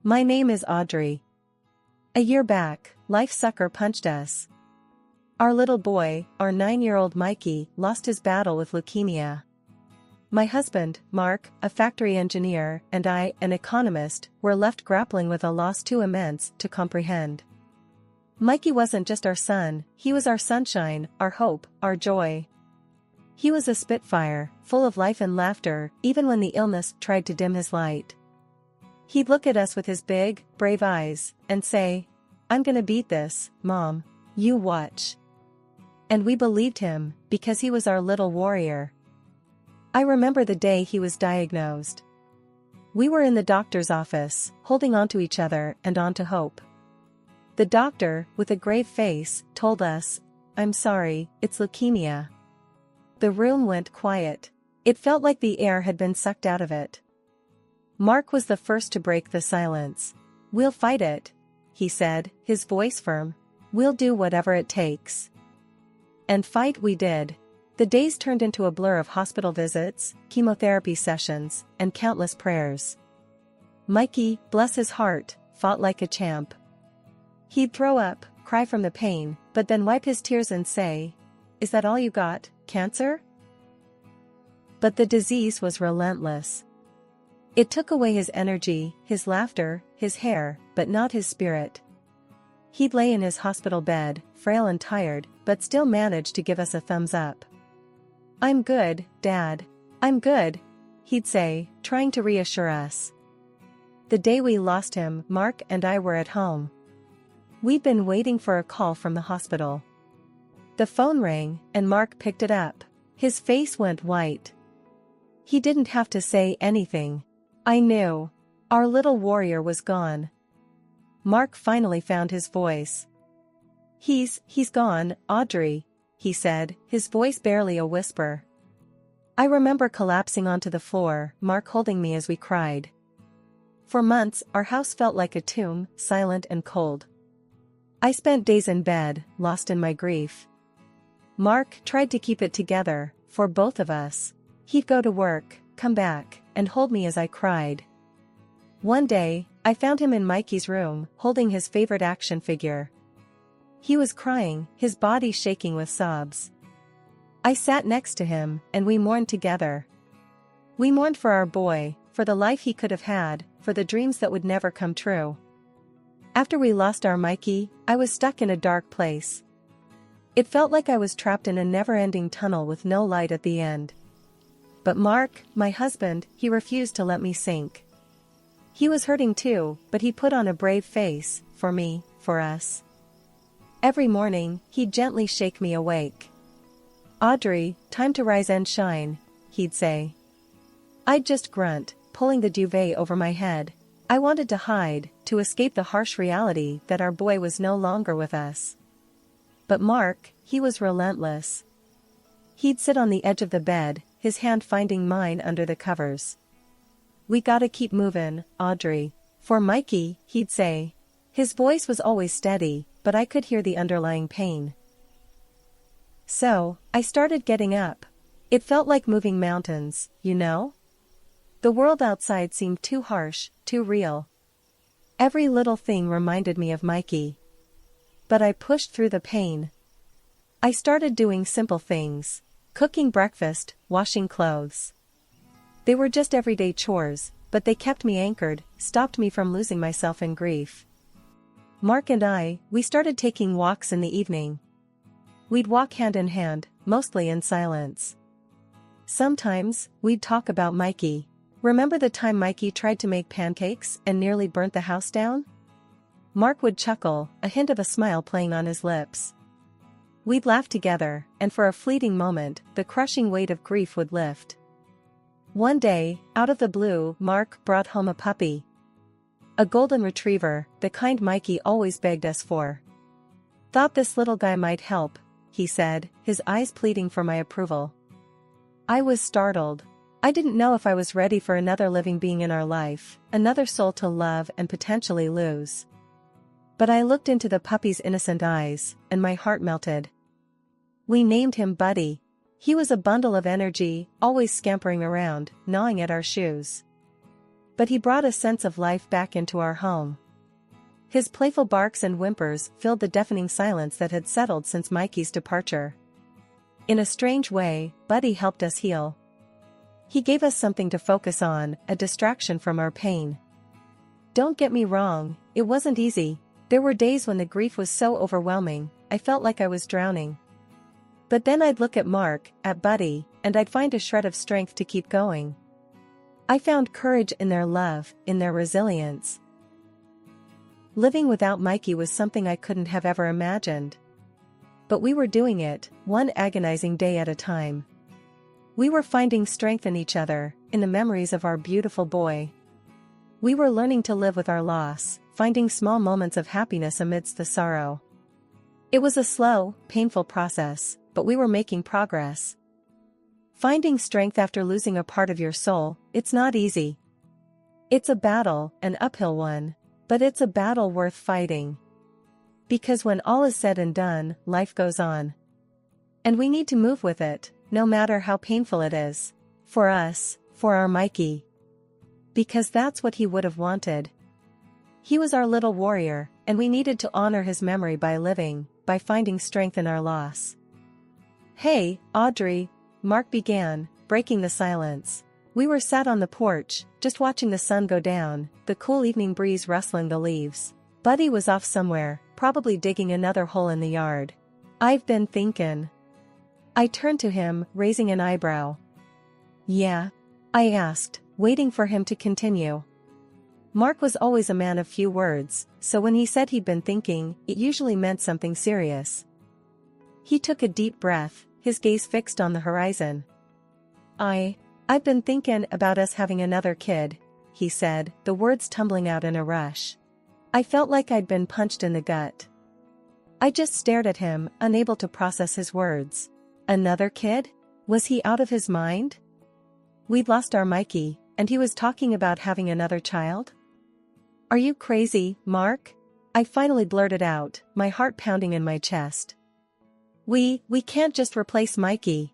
My name is Audrey. A year back, life sucker punched us. Our little boy, our 9-year-old Mikey, lost his battle with leukemia. My husband, Mark, a factory engineer, and I, an economist, were left grappling with a loss too immense to comprehend. Mikey wasn't just our son, he was our sunshine, our hope, our joy. He was a spitfire, full of life and laughter, even when the illness tried to dim his light. He'd look at us with his big, brave eyes, and say, "I'm gonna beat this, Mom. You watch." And we believed him, because he was our little warrior. I remember the day he was diagnosed. We were in the doctor's office, holding on to each other and on to hope. The doctor, with a grave face, told us, "I'm sorry, it's leukemia." The room went quiet. It felt like the air had been sucked out of it. Mark was the first to break the silence. "We'll fight it," he said, his voice firm. "We'll do whatever it takes." And fight we did. The days turned into a blur of hospital visits, chemotherapy sessions, and countless prayers. Mikey, bless his heart, fought like a champ. He'd throw up, cry from the pain, but then wipe his tears and say, "Is that all you got, cancer?" But the disease was relentless. It took away his energy, his laughter, his hair, but not his spirit. He'd lay in his hospital bed, frail and tired, but still managed to give us a thumbs up. "I'm good, Dad. I'm good," he'd say, trying to reassure us. The day we lost him, Mark and I were at home. We'd been waiting for a call from the hospital. The phone rang, and Mark picked it up. His face went white. He didn't have to say anything. I knew. Our little warrior was gone. Mark finally found his voice. He's gone, Audrey," he said, his voice barely a whisper. I remember collapsing onto the floor, Mark holding me as we cried. For months, our house felt like a tomb, silent and cold. I spent days in bed, lost in my grief. Mark tried to keep it together, for both of us. He'd go to work, come back, and hold me as I cried. One day, I found him in Mikey's room, holding his favorite action figure. He was crying, his body shaking with sobs. I sat next to him, and we mourned together. We mourned for our boy, for the life he could have had, for the dreams that would never come true. After we lost our Mikey, I was stuck in a dark place. It felt like I was trapped in a never-ending tunnel with no light at the end. But Mark, my husband, he refused to let me sink. He was hurting too, but he put on a brave face, for me, for us. Every morning, he'd gently shake me awake. "Audrey, time to rise and shine," he'd say. I'd just grunt, pulling the duvet over my head. I wanted to hide, to escape the harsh reality that our boy was no longer with us. But Mark, he was relentless. He'd sit on the edge of the bed, his hand finding mine under the covers. "We gotta keep movin', Audrey. For Mikey," he'd say. His voice was always steady, but I could hear the underlying pain. So, I started getting up. It felt like moving mountains, you know? The world outside seemed too harsh, too real. Every little thing reminded me of Mikey. But I pushed through the pain. I started doing simple things. Cooking breakfast, washing clothes. They were just everyday chores, but they kept me anchored, stopped me from losing myself in grief. Mark and I, we started taking walks in the evening. We'd walk hand in hand, mostly in silence. Sometimes, we'd talk about Mikey. Remember the time Mikey tried to make pancakes and nearly burnt the house down? Mark would chuckle, a hint of a smile playing on his lips. We'd laugh together, and for a fleeting moment, the crushing weight of grief would lift. One day, out of the blue, Mark brought home a puppy. A golden retriever, the kind Mikey always begged us for. "Thought this little guy might help," he said, his eyes pleading for my approval. I was startled. I didn't know if I was ready for another living being in our life, another soul to love and potentially lose. But I looked into the puppy's innocent eyes, and my heart melted. We named him Buddy. He was a bundle of energy, always scampering around, gnawing at our shoes. But he brought a sense of life back into our home. His playful barks and whimpers filled the deafening silence that had settled since Mikey's departure. In a strange way, Buddy helped us heal. He gave us something to focus on, a distraction from our pain. Don't get me wrong, it wasn't easy. There were days when the grief was so overwhelming, I felt like I was drowning. But then I'd look at Mark, at Buddy, and I'd find a shred of strength to keep going. I found courage in their love, in their resilience. Living without Mikey was something I couldn't have ever imagined. But we were doing it, one agonizing day at a time. We were finding strength in each other, in the memories of our beautiful boy. We were learning to live with our loss, finding small moments of happiness amidst the sorrow. It was a slow, painful process, but we were making progress. Finding strength after losing a part of your soul, it's not easy. It's a battle, an uphill one, but it's a battle worth fighting. Because when all is said and done, life goes on. And we need to move with it, no matter how painful it is. For us, for our Mikey. Because that's what he would have wanted. He was our little warrior, and we needed to honor his memory by living, by finding strength in our loss. Hey, Audrey, Mark began, breaking the silence. We were sat on the porch, just watching the sun go down, the cool evening breeze rustling the leaves. Buddy was off somewhere, probably digging another hole in the yard. I've been thinkin'. I turned to him, raising an eyebrow. Yeah? I asked, waiting for him to continue. Mark was always a man of few words, so when he said he'd been thinking, it usually meant something serious. He took a deep breath, his gaze fixed on the horizon. I've been thinkin' about us having another kid, he said, the words tumbling out in a rush. I felt like I'd been punched in the gut. I just stared at him, unable to process his words. Another kid? Was he out of his mind? We'd lost our Mikey, and he was talking about having another child? Are you crazy, Mark? I finally blurted out, my heart pounding in my chest. We can't just replace Mikey.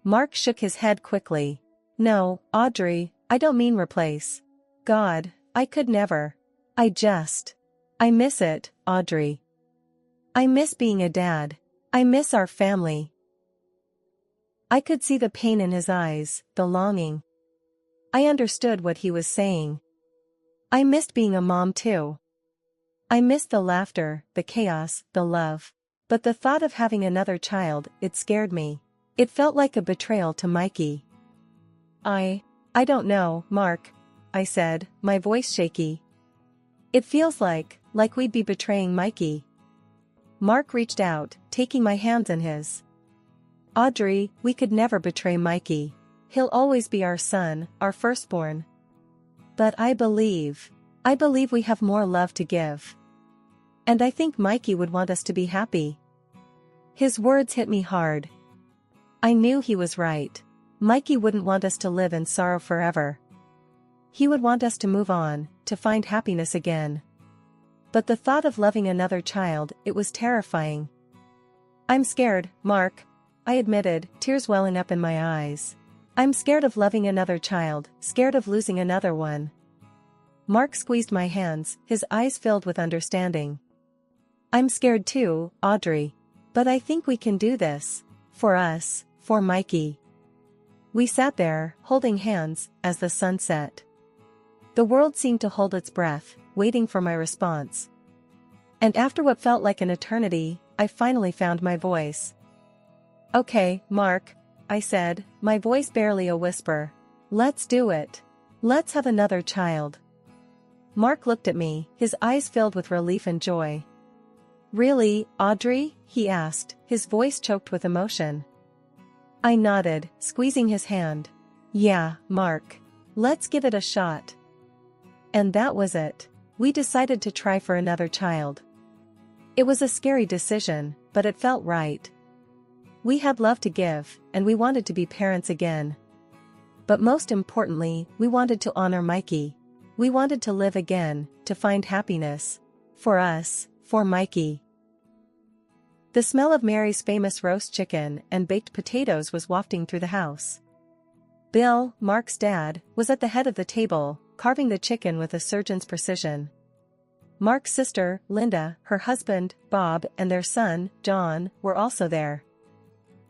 Mark shook his head quickly. No, Audrey, I don't mean replace. God, I could never. I miss it, Audrey. I miss being a dad. I miss our family. I could see the pain in his eyes, the longing. I understood what he was saying. I missed being a mom too. I missed the laughter, the chaos, the love. But the thought of having another child, it scared me. It felt like a betrayal to Mikey. I don't know, Mark, I said, my voice shaky. It feels like we'd be betraying Mikey. Mark reached out, taking my hands in his. Audrey, we could never betray Mikey. He'll always be our son, our firstborn. But I believe we have more love to give. And I think Mikey would want us to be happy. His words hit me hard. I knew he was right. Mikey wouldn't want us to live in sorrow forever. He would want us to move on, to find happiness again. But the thought of loving another child, it was terrifying. I'm scared, Mark, I admitted, tears welling up in my eyes. I'm scared of loving another child, scared of losing another one. Mark squeezed my hands, his eyes filled with understanding. I'm scared too, Audrey. But I think we can do this. For us, for Mikey. We sat there, holding hands, as the sun set. The world seemed to hold its breath, waiting for my response. And after what felt like an eternity, I finally found my voice. Okay, Mark, I said, my voice barely a whisper. Let's do it. Let's have another child. Mark looked at me, his eyes filled with relief and joy. Really, Audrey? He asked, his voice choked with emotion. I nodded, squeezing his hand. Yeah, Mark. Let's give it a shot. And that was it. We decided to try for another child. It was a scary decision, but it felt right. We had love to give, and we wanted to be parents again. But most importantly, we wanted to honor Mikey. We wanted to live again, to find happiness. For us, for Mikey. The smell of Mary's famous roast chicken and baked potatoes was wafting through the house. Bill, Mark's dad, was at the head of the table, carving the chicken with a surgeon's precision. Mark's sister, Linda, her husband, Bob, and their son, John, were also there.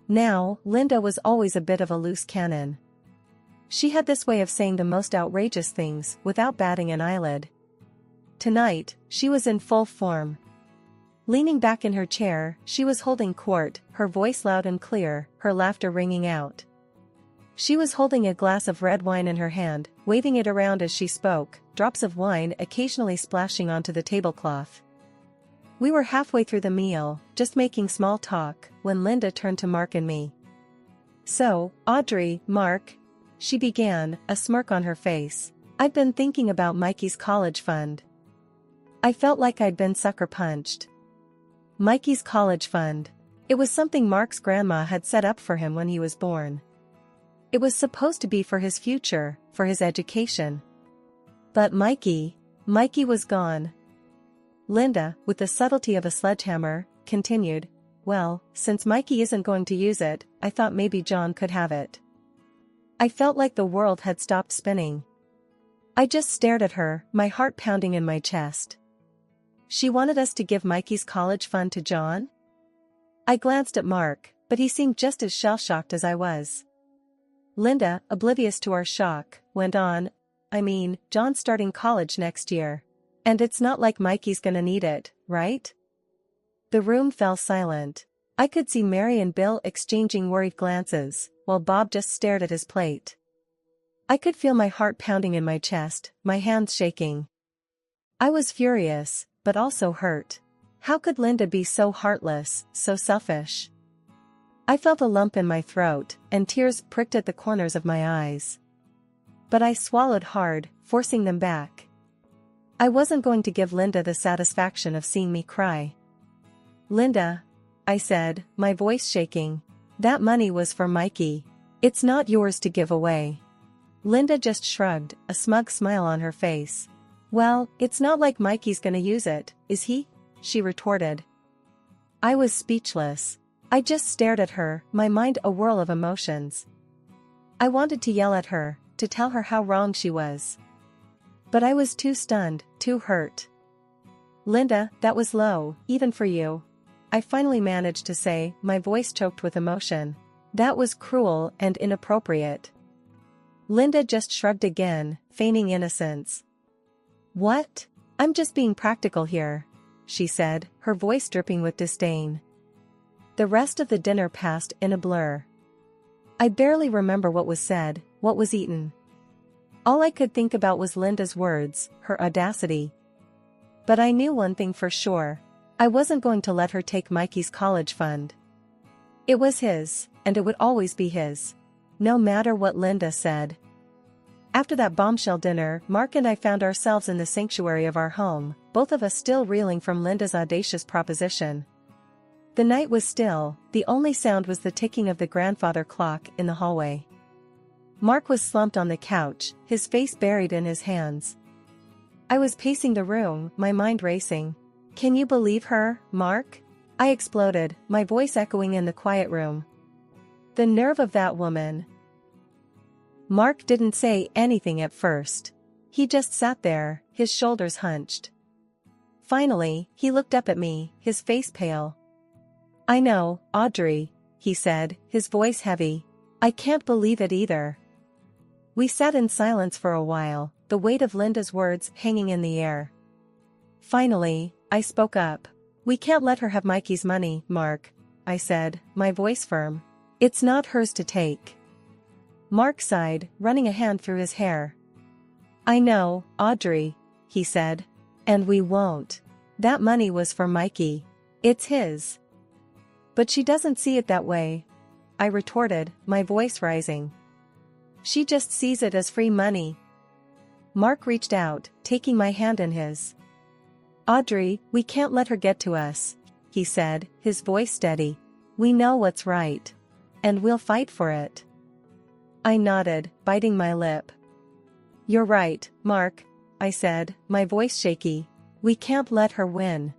Now, Linda was always a bit of a loose cannon. She had this way of saying the most outrageous things without batting an eyelid. Tonight, she was in full form. Leaning back in her chair, she was holding court, her voice loud and clear, her laughter ringing out. She was holding a glass of red wine in her hand, waving it around as she spoke, drops of wine occasionally splashing onto the tablecloth. We were halfway through the meal, just making small talk, when Linda turned to Mark and me. "So, Audrey, Mark," she began, a smirk on her face, "I've been thinking about Mikey's college fund." I felt like I'd been sucker punched. Mikey's college fund. It was something Mark's grandma had set up for him when he was born. It was supposed to be for his future, for his education. But Mikey was gone. Linda, with the subtlety of a sledgehammer, continued, "Well, since Mikey isn't going to use it, I thought maybe John could have it." I felt like the world had stopped spinning. I just stared at her, my heart pounding in my chest. She wanted us to give Mikey's college fund to John? I glanced at Mark, but he seemed just as shell-shocked as I was. Linda, oblivious to our shock, went on, "I mean, John's starting college next year. And it's not like Mikey's gonna need it, right?" The room fell silent. I could see Mary and Bill exchanging worried glances, while Bob just stared at his plate. I could feel my heart pounding in my chest, my hands shaking. I was furious, but also hurt. How could Linda be so heartless, so selfish? I felt a lump in my throat, and tears pricked at the corners of my eyes. But I swallowed hard, forcing them back. I wasn't going to give Linda the satisfaction of seeing me cry. "Linda," I said, my voice shaking, "that money was for Mikey. It's not yours to give away." Linda just shrugged, a smug smile on her face. "Well, it's not like Mikey's gonna use it, is he?" she retorted. I was speechless. I just stared at her, my mind a whirl of emotions. I wanted to yell at her, to tell her how wrong she was. But I was too stunned, too hurt. "Linda, that was low, even for you," I finally managed to say, my voice choked with emotion. "That was cruel and inappropriate." Linda just shrugged again, feigning innocence. "What? I'm just being practical here," she said, her voice dripping with disdain. The rest of the dinner passed in a blur. I barely remember what was said, what was eaten. All I could think about was Linda's words, her audacity. But I knew one thing for sure. I wasn't going to let her take Mikey's college fund. It was his, and it would always be his. No matter what Linda said. After that bombshell dinner, Mark and I found ourselves in the sanctuary of our home, both of us still reeling from Linda's audacious proposition. The night was still, the only sound was the ticking of the grandfather clock in the hallway. Mark was slumped on the couch, his face buried in his hands. I was pacing the room, my mind racing. "Can you believe her, Mark?" I exploded, my voice echoing in the quiet room. "The nerve of that woman." Mark didn't say anything at first. He just sat there, his shoulders hunched. Finally, he looked up at me, his face pale. "I know, Audrey," he said, his voice heavy. "I can't believe it either." We sat in silence for a while, the weight of Linda's words hanging in the air. Finally, I spoke up. "We can't let her have Mikey's money, Mark," I said, my voice firm. "It's not hers to take." Mark sighed, running a hand through his hair. "I know, Audrey," he said. "And we won't. That money was for Mikey. It's his." "But she doesn't see it that way," I retorted, my voice rising. "She just sees it as free money." Mark reached out, taking my hand in his. "Audrey, we can't let her get to us," he said, his voice steady. "We know what's right. And we'll fight for it." I nodded, biting my lip. "You're right, Mark," I said, my voice shaky. "We can't let her win."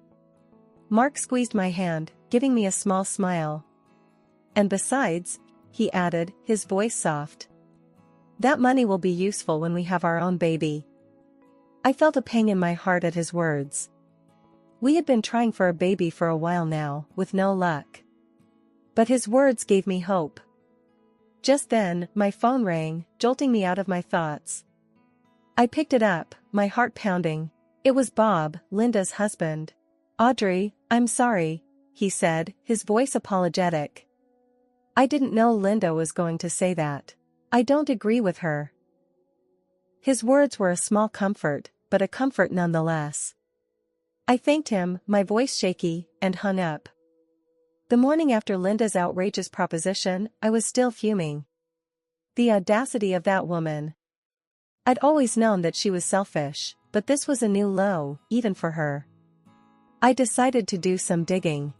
Mark squeezed my hand, giving me a small smile. "And besides," he added, his voice soft, That money will be useful when we have our own baby. I felt a pang in my heart at his words. We had been trying for a baby for a while now, with no luck. But his words gave me hope. Just then, my phone rang, jolting me out of my thoughts. I picked it up, my heart pounding. It was Bob, Linda's husband. "Audrey, I'm sorry," he said, his voice apologetic. "I didn't know Linda was going to say that. I don't agree with her." His words were a small comfort, but a comfort nonetheless. I thanked him, my voice shaky, and hung up. The morning after Linda's outrageous proposition, I was still fuming. The audacity of that woman. I'd always known that she was selfish, but this was a new low, even for her. I decided to do some digging.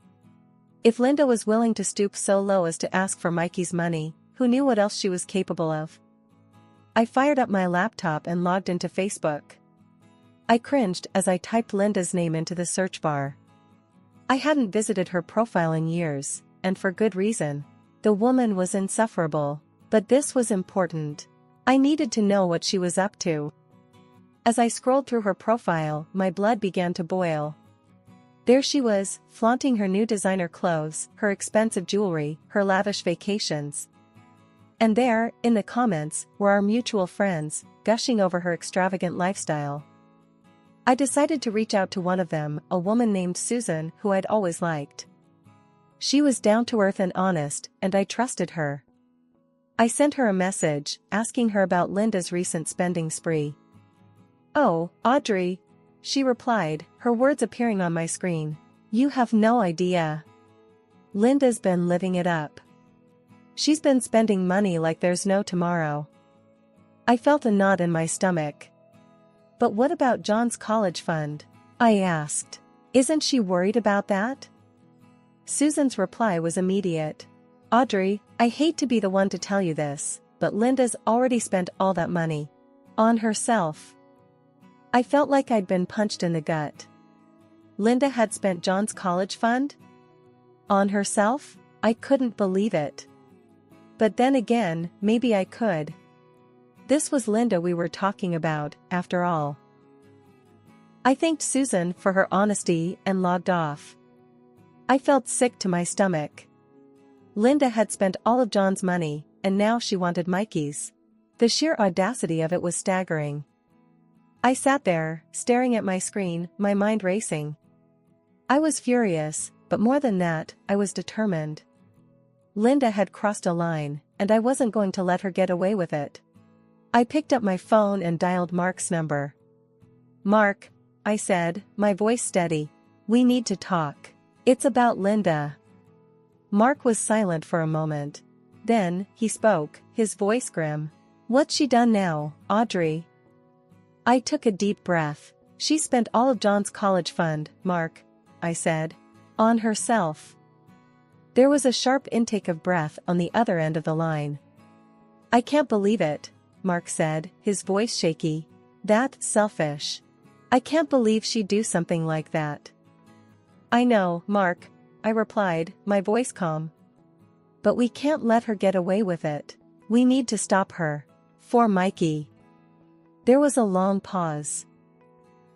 If Linda was willing to stoop so low as to ask for Mikey's money, who knew what else she was capable of? I fired up my laptop and logged into Facebook. I cringed as I typed Linda's name into the search bar. I hadn't visited her profile in years, and for good reason. The woman was insufferable, but this was important. I needed to know what she was up to. As I scrolled through her profile, my blood began to boil. There she was, flaunting her new designer clothes, her expensive jewelry, her lavish vacations. And there, in the comments, were our mutual friends, gushing over her extravagant lifestyle. I decided to reach out to one of them, a woman named Susan who I'd always liked. She was down to earth and honest, and I trusted her. I sent her a message, asking her about Linda's recent spending spree. "Oh, Audrey," she replied, her words appearing on my screen. "You have no idea. Linda's been living it up. She's been spending money like there's no tomorrow." I felt a knot in my stomach. "But what about John's college fund?" I asked. "Isn't she worried about that?" Susan's reply was immediate. "Audrey, I hate to be the one to tell you this, but Linda's already spent all that money. On herself." I felt like I'd been punched in the gut. Linda had spent John's college fund? On herself? I couldn't believe it. But then again, maybe I could. This was Linda we were talking about, after all. I thanked Susan for her honesty and logged off. I felt sick to my stomach. Linda had spent all of John's money, and now she wanted Mikey's. The sheer audacity of it was staggering. I sat there, staring at my screen, my mind racing. I was furious, but more than that, I was determined. Linda had crossed a line, and I wasn't going to let her get away with it. I picked up my phone and dialed Mark's number. "Mark," I said, my voice steady. "We need to talk. It's about Linda." Mark was silent for a moment. Then, he spoke, his voice grim. "What's she done now, Audrey?" I took a deep breath. "She spent all of John's college fund, Mark," I said. "On herself." There was a sharp intake of breath on the other end of the line. "I can't believe it," Mark said, his voice shaky. "That's selfish. I can't believe she'd do something like that." "I know, Mark," I replied, my voice calm. "But we can't let her get away with it. We need to stop her. For Mikey." There was a long pause.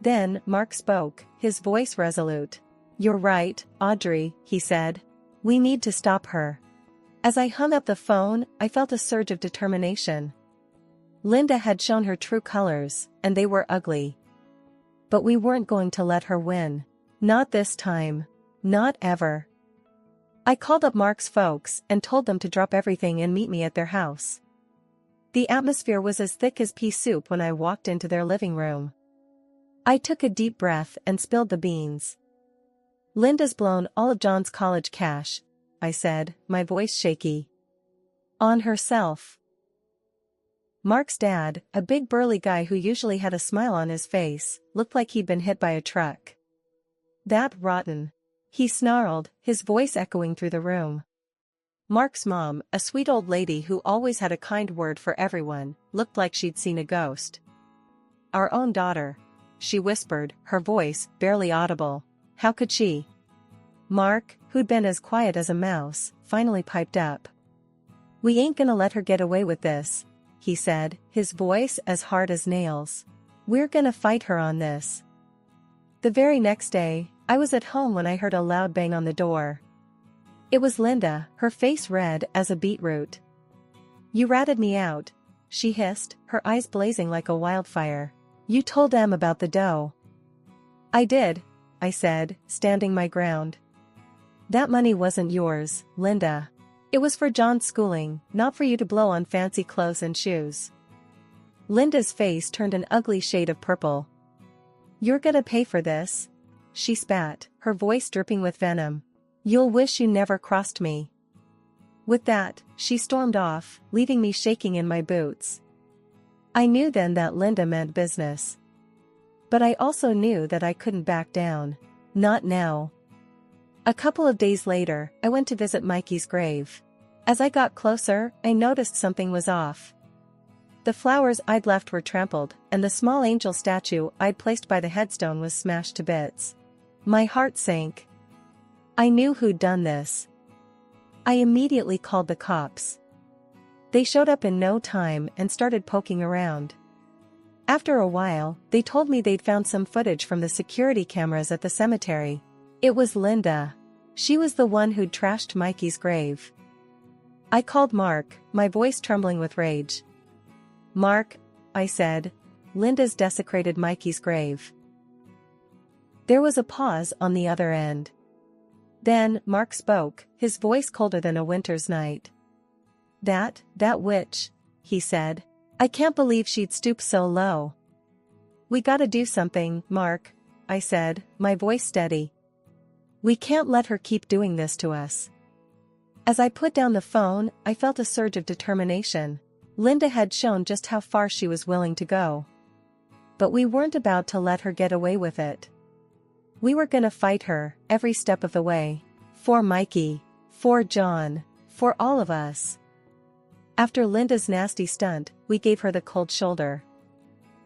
Then, Mark spoke, his voice resolute. "You're right, Audrey," he said. "We need to stop her." As I hung up the phone, I felt a surge of determination. Linda had shown her true colors, and they were ugly. But we weren't going to let her win. Not this time. Not ever. I called up Mark's folks and told them to drop everything and meet me at their house. The atmosphere was as thick as pea soup when I walked into their living room. I took a deep breath and spilled the beans. "Linda's blown all of John's college cash," I said, my voice shaky. "On herself." Mark's dad, a big burly guy who usually had a smile on his face, looked like he'd been hit by a truck. "That rotten," he snarled, his voice echoing through the room. Mark's mom, a sweet old lady who always had a kind word for everyone, looked like she'd seen a ghost. "Our own daughter," she whispered, her voice barely audible. "How could she?" Mark, who'd been as quiet as a mouse, finally piped up. "We ain't gonna let her get away with this," he said, his voice as hard as nails. We're gonna fight her on this. The very next day, I was at home when I heard a loud bang on the door. It was Linda, her face red as a beetroot. You ratted me out, she hissed, her eyes blazing like a wildfire. You told them about the dough. I did, I said, standing my ground. That money wasn't yours, Linda. It was for John's schooling, not for you to blow on fancy clothes and shoes. Linda's face turned an ugly shade of purple. You're gonna pay for this, she spat, her voice dripping with venom. You'll wish you never crossed me. With that, she stormed off, leaving me shaking in my boots. I knew then that Linda meant business. But I also knew that I couldn't back down. Not now. A couple of days later, I went to visit Mikey's grave. As I got closer, I noticed something was off. The flowers I'd left were trampled, and the small angel statue I'd placed by the headstone was smashed to bits. My heart sank. I knew who'd done this. I immediately called the cops. They showed up in no time and started poking around. After a while, they told me they'd found some footage from the security cameras at the cemetery. It was Linda. She was the one who'd trashed Mikey's grave. I called Mark, my voice trembling with rage. Mark, I said, Linda's desecrated Mikey's grave. There was a pause on the other end. Then, Mark spoke, his voice colder than a winter's night. That witch, he said. I can't believe she'd stoop so low. We gotta do something, Mark, I said, my voice steady. We can't let her keep doing this to us. As I put down the phone, I felt a surge of determination. Linda had shown just how far she was willing to go. But we weren't about to let her get away with it. We were gonna fight her, every step of the way. For Mikey, for John, for all of us. After Linda's nasty stunt, we gave her the cold shoulder.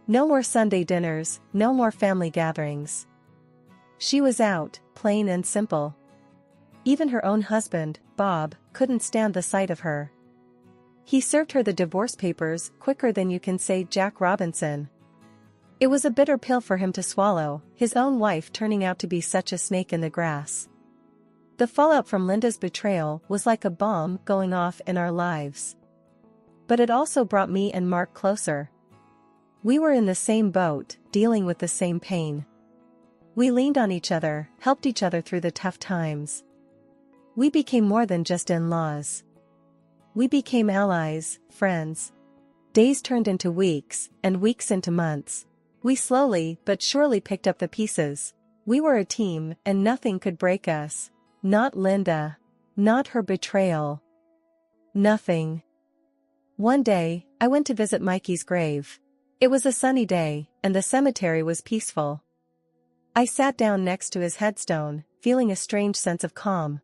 No more Sunday dinners, no more family gatherings. She was out, plain and simple. Even her own husband, Bob, couldn't stand the sight of her. He served her the divorce papers quicker than you can say Jack Robinson. It was a bitter pill for him to swallow, his own wife turning out to be such a snake in the grass. The fallout from Linda's betrayal was like a bomb going off in our lives. But it also brought me and Mark closer. We were in the same boat, dealing with the same pain. We leaned on each other, helped each other through the tough times. We became more than just in-laws. We became allies, friends. Days turned into weeks, and weeks into months. We slowly but surely picked up the pieces. We were a team, and nothing could break us. Not Linda. Not her betrayal. Nothing. One day, I went to visit Mikey's grave. It was a sunny day, and the cemetery was peaceful. I sat down next to his headstone, feeling a strange sense of calm.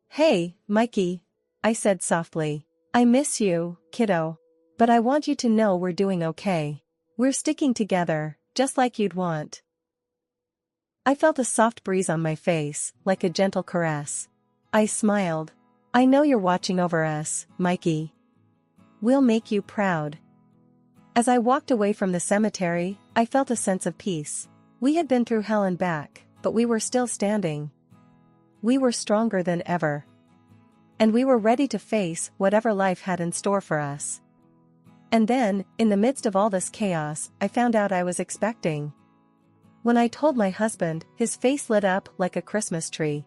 Hey, Mikey, I said softly. I miss you, kiddo. But I want you to know we're doing okay. We're sticking together, just like you'd want. I felt a soft breeze on my face, like a gentle caress. I smiled. I know you're watching over us, Mikey. We'll make you proud. As I walked away from the cemetery, I felt a sense of peace. We had been through hell and back, but we were still standing. We were stronger than ever. And we were ready to face whatever life had in store for us. And then, in the midst of all this chaos, I found out I was expecting. When I told my husband, his face lit up like a Christmas tree.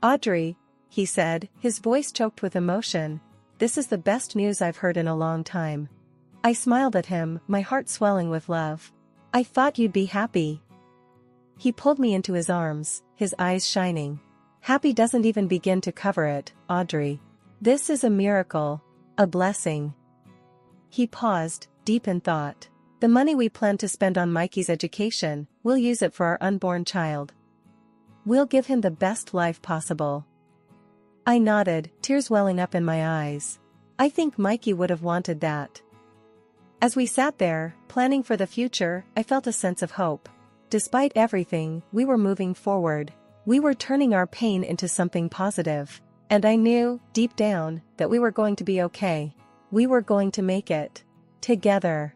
Audrey, he said, his voice choked with emotion, this is the best news I've heard in a long time. I smiled at him, my heart swelling with love. I thought you'd be happy. He pulled me into his arms, his eyes shining. Happy doesn't even begin to cover it, Audrey. This is a miracle, a blessing. He paused, deep in thought. The money we plan to spend on Mikey's education, we'll use it for our unborn child. We'll give him the best life possible. I nodded, tears welling up in my eyes. I think Mikey would have wanted that. As we sat there, planning for the future, I felt a sense of hope. Despite everything, we were moving forward. We were turning our pain into something positive. And I knew, deep down, that we were going to be okay. We were going to make it. Together.